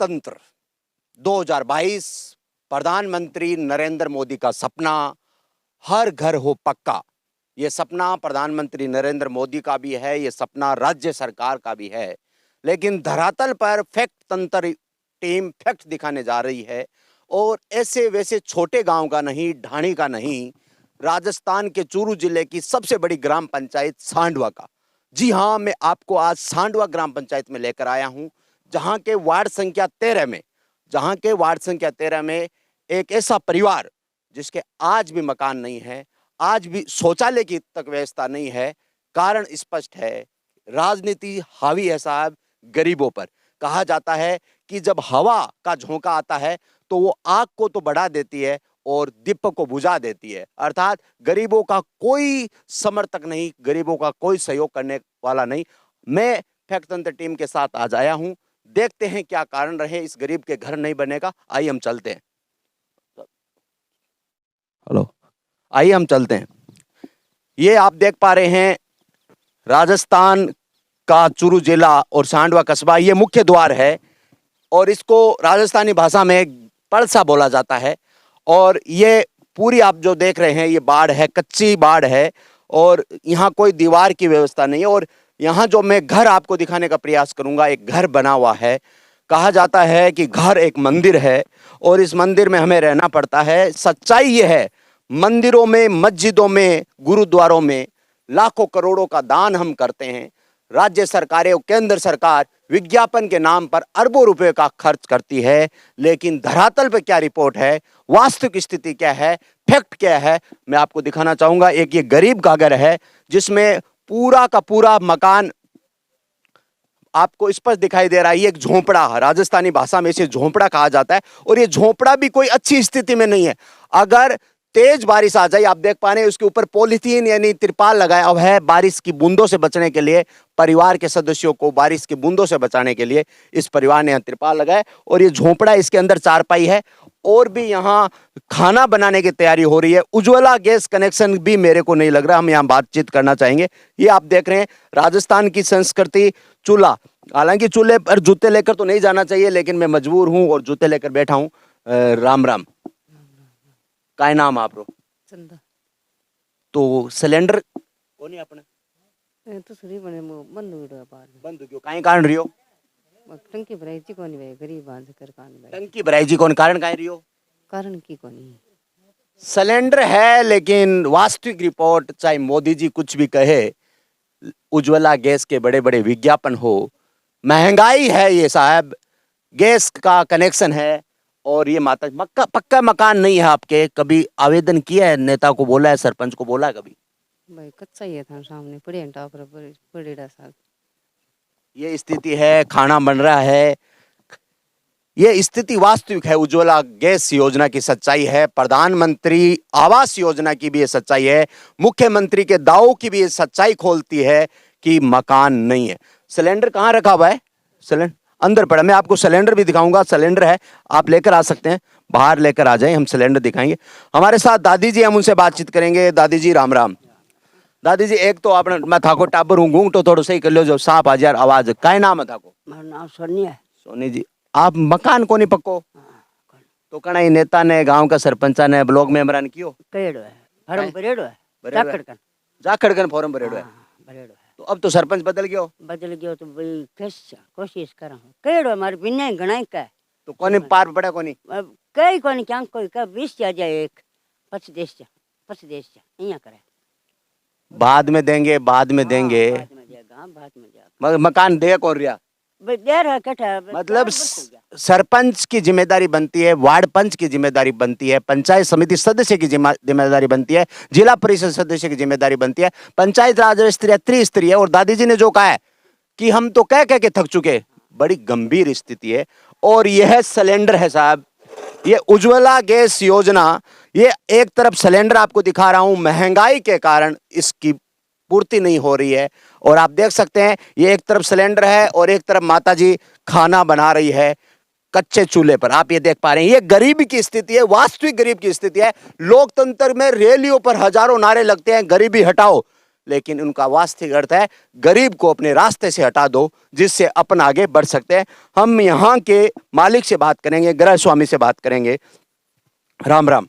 तंत्र 2022 प्रधानमंत्री नरेंद्र मोदी का सपना हर घर हो पक्का। ये सपना प्रधानमंत्री नरेंद्र मोदी का भी है, ये सपना राज्य सरकार का भी है, लेकिन धरातल पर फैक्ट तंत्र टीम फैक्ट दिखाने जा रही है। और ऐसे वैसे छोटे गांव का नहीं, ढाणी का नहीं, राजस्थान के चूरू जिले की सबसे बड़ी ग्राम पंचायत सांडवा का। जी हाँ, मैं आपको आज सांडवा ग्राम पंचायत में लेकर आया हूं, जहां के वार्ड संख्या 13 में एक ऐसा परिवार जिसके आज भी मकान नहीं है, आज भी शौचालय की तक व्यवस्था नहीं है। कारण स्पष्ट है, राजनीति हावी है साहब गरीबों पर। कहा जाता है कि जब हवा का झोंका आता है तो वो आग को तो बढ़ा देती है और दीपक को बुझा देती है। अर्थात गरीबों का कोई समर्थक नहीं, गरीबों का कोई सहयोग करने वाला नहीं। मैं फैक्ट तंत्र टीम के साथ आज आया हूं, देखते हैं क्या कारण रहे इस गरीब के घर नहीं बनेगा। आइए हम चलते हैं। हेलो, आइए हम चलते हैं। ये आप देख पा रहे हैं राजस्थान का चूरू जिला और सांडवा कस्बा, ये मुख्य द्वार है और इसको राजस्थानी भाषा में पड़सा बोला जाता है। और ये पूरी आप जो देख रहे हैं ये बाढ़ है, कच्ची बाढ़ है और यहाँ कोई दीवार की व्यवस्था नहीं है। और यहाँ जो मैं घर आपको दिखाने का प्रयास करूंगा, एक घर बना हुआ है। कहा जाता है कि घर एक मंदिर है और इस मंदिर में हमें रहना पड़ता है। सच्चाई ये है, मंदिरों में, मस्जिदों में, गुरुद्वारों में लाखों करोड़ों का दान हम करते हैं। राज्य सरकारें और केंद्र सरकार विज्ञापन के नाम पर अरबों रुपए का खर्च करती है, लेकिन धरातल पे क्या रिपोर्ट है, वास्तविक स्थिति क्या है, फैक्ट क्या है, मैं आपको दिखाना चाहूंगा। एक ये गरीब का घर है जिसमें पूरा का पूरा मकान आपको स्पष्ट दिखाई दे रहा है। ये एक झोंपड़ा, राजस्थानी भाषा में इसे झोंपड़ा कहा जाता है और ये झोंपड़ा भी कोई अच्छी स्थिति में नहीं है। अगर तेज बारिश आ जाए, आप देख पा रहे हैं उसके ऊपर पॉलिथीन यानी तिरपाल लगाया हुआ है बारिश की बूंदों से बचने के लिए। परिवार के सदस्यों को बारिश की बूंदों से बचाने के लिए इस परिवार ने यहाँ तिरपाल लगाया और ये झोंपड़ा, इसके अंदर चारपाई है और भी यहाँ खाना बनाने की तैयारी हो रही है। उज्ज्वला गैस कनेक्शन भी मेरे को नहीं लग रहा, हम यहाँ बातचीत करना चाहेंगे। ये आप देख रहे हैं राजस्थान की संस्कृति, चूल्हा। हालांकि चूल्हे पर जूते लेकर तो नहीं जाना चाहिए, लेकिन मैं मजबूर हूँ और जूते लेकर बैठा हूँ। राम राम, काय नाम आप रो? चंदा। तो सिलेंडर कोनी अपने तो सरी बने बंद हो गया बाहर बंद क्यों, काहे कारण रियो? टंकी भराई जी कोनी भाई, गरीब बांध कर कान भाई टंकी भराई जी कौन कारण काहे रियो? कारण की कोनी सिलेंडर है, लेकिन वास्तविक रिपोर्ट चाहे मोदी जी कुछ भी कहे, उज्ज्वला गैस के बड़े बड़े विज्ञापन हो, महंगाई है ये साहब, गैस का कनेक्शन है और ये माता पक्का मकान नहीं है आपके। कभी आवेदन किया है, नेता को बोला है, सरपंच को बोला है कभी? भाई कच्चा ही था सामने पड़े टापर पड़ेड़ा साहब। ये स्थिति है, खाना बन रहा है, ये स्थिति वास्तविक है। उज्ज्वला गैस योजना की सच्चाई है, प्रधानमंत्री आवास योजना की भी ये सच्चाई है, मुख्यमंत्री के दावों की भी ये सच्चाई खोलती है कि मकान नहीं है। सिलेंडर कहाँ रखा हुआ है? सिलेंडर अंदर पड़ा, मैं आपको सिलेंडर भी दिखाऊंगा। सिलेंडर है, आप लेकर आ सकते हैं, बाहर लेकर आ जाएं, हम सिलेंडर दिखाएंगे। हमारे साथ दादी जी, हम उनसे बातचीत करेंगे। दादी जी राम राम। दादी जी, एक तो आपने मैं थाको टाबर हूँ तो थोड़ा सही कर लो, जो सांप आ जाए आवाज। काय नाम है थाको? मेरा नाम सोनी है। सोनी जी, आप मकान को नहीं पक्को तो कना ही नेता ने, गांव का सरपंचा ने, ब्लॉक मेंबरा ने कियो करेड़ो है फॉर्म भरेड़ो है जाखड़कन जाखड़कन फॉर्म भरेड़ो है। भरेड़ो है तो अब तो सरपंच बदल गयो तो भाई कोशिश करा करेड़ो हमारे बिना गणाई का तो कोनी पार पड़ा कोनी कई कोनी क्या कोई का 20 आ जाए एक 25 यहाँ करे बाद में देंगे, बाद में देंगे, बाद में जाएगा मकान दे कौन रिया? देर है कटा मतलब सरपंच की जिम्मेदारी बनती है, वार्ड पंच की जिम्मेदारी बनती है, पंचायत समिति सदस्य की जिम्मेदारी बनती है, जिला परिषद सदस्य की जिम्मेदारी बनती है, पंचायत राज स्तरीय, त्रिस्तरीय। और दादी जी ने जो कहा है कि हम तो कह के थक चुके, बड़ी गंभीर स्थिति है। और यह सिलेंडर है साहब, ये उज्ज्वला गैस योजना, ये एक तरफ सिलेंडर आपको दिखा रहा हूं, महंगाई के कारण इसकी पूर्ति नहीं हो रही है। और आप देख सकते हैं ये एक तरफ सिलेंडर है और एक तरफ माताजी खाना बना रही है कच्चे चूल्हे पर। आप ये देख पा रहे हैं, ये गरीबी की स्थिति है, वास्तविक गरीब की स्थिति है। लोकतंत्र में रैलियों पर हजारों नारे लगते हैं, गरीबी हटाओ, लेकिन उनका वास्तविक अर्थ है गरीब को अपने रास्ते से हटा दो, जिससे अपन आगे बढ़ सकते हैं। हम यहाँ के मालिक से बात करेंगे, गृह स्वामी से बात करेंगे। राम राम।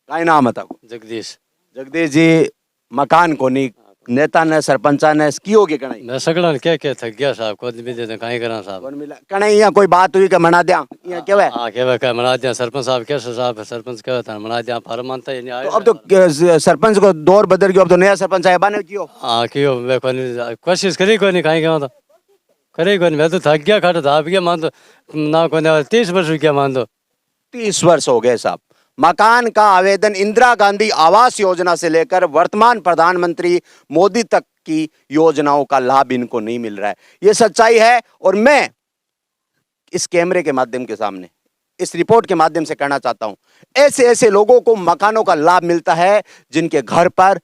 काय नाम है ताको? जगदीश। जगदीश जी, मकान कोनी नेता ने सरपंचा ने की होगी कणाई? मैं सगड़ा क्या क्या थक गया साहब, खुद भी दे काई करा साहब। कौन मिला कणाई? यहाँ कोई बात हुई कि मना दिया? यहाँ क्या है? हां के क्या मना दिया सरपंच साहब, कैसे साहब सरपंच क्या था मना दिया, फार्म मानता ही नहीं आया। तो अब तो सरपंच को दौर बदल गयो, अब तो नया सरपंच आया बाने क्यों? हां क्यों मैं कोशिश करी कोई नहीं, काई क्या तो करे कोई नहीं। मैं तो थक गया, खट था गया मान दो ना, कोई 30 वर्ष हो गया मान दो। 30 वर्ष हो गए साहब। मकान का आवेदन इंदिरा गांधी आवास योजना से लेकर वर्तमान प्रधानमंत्री मोदी तक की योजनाओं का लाभ इनको नहीं मिल रहा है। यह सच्चाई है। और मैं इस कैमरे के माध्यम के सामने, इस रिपोर्ट के माध्यम से कहना चाहता हूं, ऐसे ऐसे लोगों को मकानों का लाभ मिलता है जिनके घर पर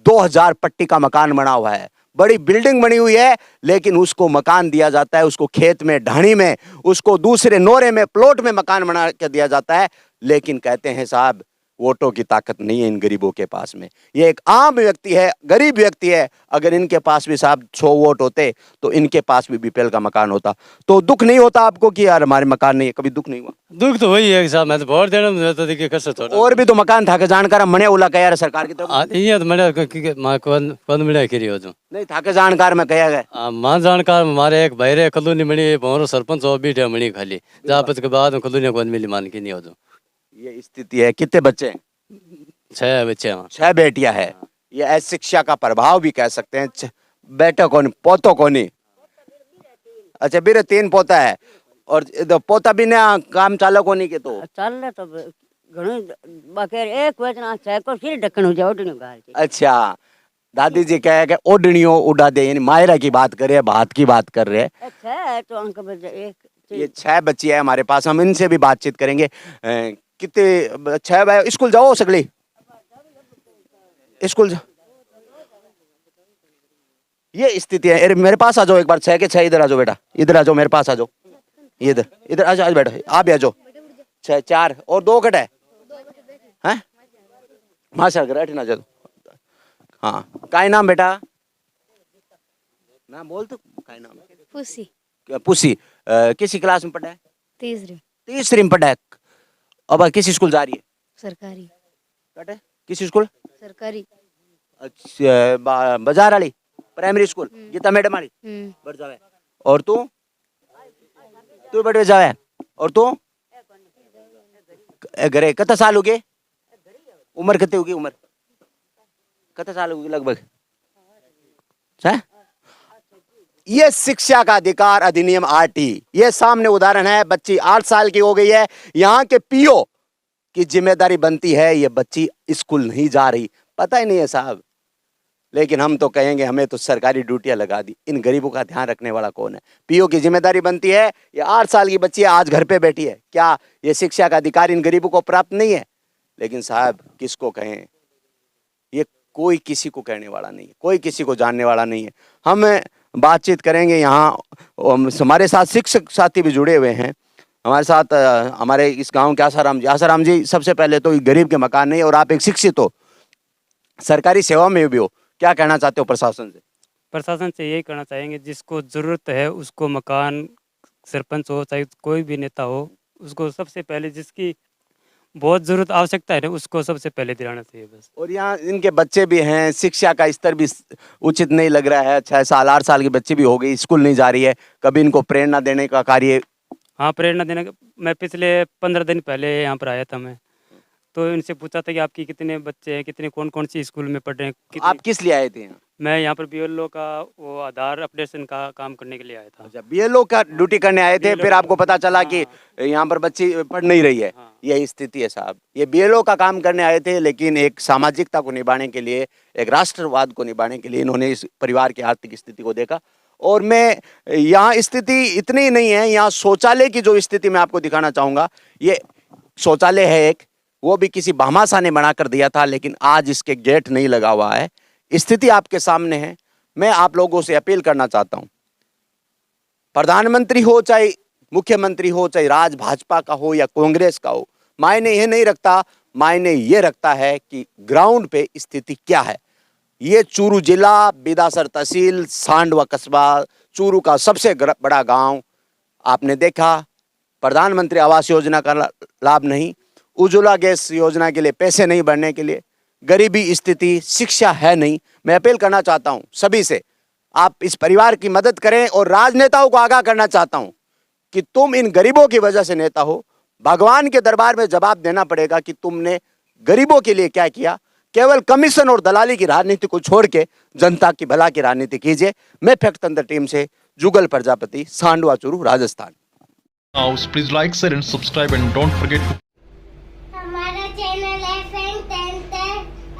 2000 पट्टी का मकान बना हुआ है, बड़ी बिल्डिंग बनी हुई है, लेकिन उसको मकान दिया जाता है, उसको खेत में, ढाणी में, उसको दूसरे नोरे में, प्लॉट में मकान बना के दिया जाता है। लेकिन कहते हैं साहब वोटों की ताकत नहीं है इन गरीबों के पास में। ये एक आम व्यक्ति है, गरीब व्यक्ति है। अगर इनके पास भी साहब 100 वोट होते तो इनके पास भी बीपीएल का मकान होता। तो दुख नहीं होता आपको कि यार हमारे मकान नहीं है? कभी दुख नहीं हुआ? दुख तो वही है साहब, मैं तो वोट देना, मैं तो देखिए कैसे थोड़ा और भी तो मकान था के जानकार मने उला कह यार सरकार की तरफ ये तो मेरे मां कौन मिला करी हो जो नहीं था के जानकार में कहा गया। मां जानकार हमारे एक भाई कलूनी मणि भोरो सरपंच हो बीठे मणि खाली जापत के बाद कलूनी कौन मिली मान की नहीं हो जो। ये स्थिति है। कितने बच्चे हैं? 6 बच्चे हैं। 6 बेटियां है। ये अशिक्षा का प्रभाव भी कह सकते हैं। बेटा कौन, पोतो कोनी? अच्छा बीरे 3 पोता है। और पोता भी ना काम चालक होनी के तो चल रहा तो घणो बाकी एक वचन छे को फिर ढक्कन हो जाओ ओडनी गाल के। अच्छा दादी जी कहे कि ओडनियों उड़ा दे, यानी मायरा की बात कर रहे हैं, भात की बात कर रहे हैं। अच्छा है तो अंक बजे एक ये 6 बच्ची है हमारे पास, हम इनसे भी बातचीत करेंगे। कितने 6 भाई स्कूल जाओ सगली स्कूल ये स्थिति है। अरे मेरे पास आ जाओ एक बार, 6 के 6 इधर आ जाओ बेटा, इधर आ जाओ, मेरे पास आ जाओ, इधर इधर आ जाओ बेटा, आप भी आ जाओ। 6 4 और 2 कट है हैं माशा कर ना जाओ। हाँ काय नाम बेटा? नाम बोल तो काय नाम? Pussy pussy. किसी क्लास में पढ़ा है? तीसरी में पढ़ा है। अब किस स्कूल जा रही है? सरकारी कट है किस स्कूल? सरकारी अच्छा बाजार वाली प्राइमरी स्कूल गीता मैडम वाली बढ़ जावे। और तू बढ़ जावे। और तू घरे कितना साल हो गए? उम्र कितनी होगी? उम्र कितना साल होगी लगभग? ये शिक्षा का अधिकार अधिनियम आरटी, ये सामने उदाहरण है। बच्ची 8 साल की हो गई है, यहाँ के पीओ की जिम्मेदारी बनती है, ये बच्ची स्कूल नहीं जा रही, पता ही नहीं है साहब। लेकिन हम तो कहेंगे हमें तो सरकारी ड्यूटियां लगा दी, इन गरीबों का ध्यान रखने वाला कौन है? पीओ की जिम्मेदारी बनती है। ये 8 साल की बच्ची है, आज घर पे बैठी है, क्या ये शिक्षा का अधिकार इन गरीबों को प्राप्त नहीं है? लेकिन साहब किसको कहें, ये कोई किसी को कहने वाला नहीं है, कोई किसी को जानने वाला नहीं है। हम बातचीत करेंगे यहाँ। हमारे साथ शिक्षक साथी भी जुड़े हुए हैं हमारे साथ, हमारे इस गांव के आसाराम जी। आसाराम जी, सबसे पहले तो गरीब के मकान नहीं, और आप एक शिक्षित हो, सरकारी सेवा में भी हो, क्या कहना चाहते हो प्रशासन से? प्रशासन से यही कहना चाहेंगे जिसको ज़रूरत है उसको मकान, सरपंच हो चाहे कोई भी नेता हो, उसको सबसे पहले जिसकी बहुत ज़रूरत आवश्यकता है उसको सबसे पहले दिलाना चाहिए बस। और यहाँ इनके बच्चे भी हैं, शिक्षा का स्तर भी उचित नहीं लग रहा है। 6 साल 8 साल की बच्ची भी हो गई, स्कूल नहीं जा रही है। कभी इनको प्रेरणा देने का कार्य? हाँ प्रेरणा देने का, मैं पिछले 15 दिन पहले यहाँ पर आया था, मैं तो इनसे पूछा था कि आपकी कितने बच्चे हैं, कितने कौन कौन सी स्कूल में पढ़ रहे हैं। आप किस लिए आए थे यहाँ? मैं यहाँ पर बीएलओ का वो आधार अपडेशन का काम करने के लिए आया था। अच्छा बीएलओ का ड्यूटी करने आए थे, फिर आपको पता चला कि यहाँ पर बच्ची पढ़ नहीं रही है। यही स्थिति है साहब। ये बीएलओ का काम करने आए थे, लेकिन एक सामाजिकता को निभाने के लिए, एक राष्ट्रवाद को निभाने के लिए इन्होंने इस परिवार की आर्थिक स्थिति को देखा। और मैं यहाँ स्थिति इतनी नहीं है, यहाँ शौचालय की जो स्थिति मैं आपको दिखाना चाहूँगा। ये शौचालय है एक, वो भी किसी भामाशाह ने बना कर दिया था, लेकिन आज इसके गेट नहीं लगा हुआ है। स्थिति आपके सामने है। मैं आप लोगों से अपील करना चाहता हूं, प्रधानमंत्री हो चाहे मुख्यमंत्री हो, चाहे राज भाजपा का हो या कांग्रेस का हो, मायने यह नहीं रखता, मायने ये रखता है कि ग्राउंड पे स्थिति क्या है। ये चूरू जिला, बिदासर तहसील, सांडवा कस्बा, चूरू का सबसे बड़ा गांव। आपने देखा, प्रधानमंत्री आवास योजना का लाभ नहीं, उज्ज्वला गैस योजना के लिए पैसे नहीं बढ़ने के लिए, गरीबी स्थिति, शिक्षा है नहीं। मैं अपील करना चाहता हूं सभी से, आप इस परिवार की मदद करें और राजनेताओं को आगाह करना चाहता हूं कि तुम इन गरीबों की वजह से नेता हो। भगवान के दरबार में जवाब देना पड़ेगा कि तुमने गरीबों के लिए क्या किया। केवल कमीशन और दलाली की राजनीति को छोड़ के जनता की भला की राजनीति कीजिए। मैं फैक्ट तंत्र टीम से Jugal Prajapati, Sandwa, Churu, Rajasthan. Now, please like, share and subscribe and don't forget to हमारा चैनल है फैंग टेंट है।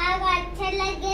आप अच्छा लगे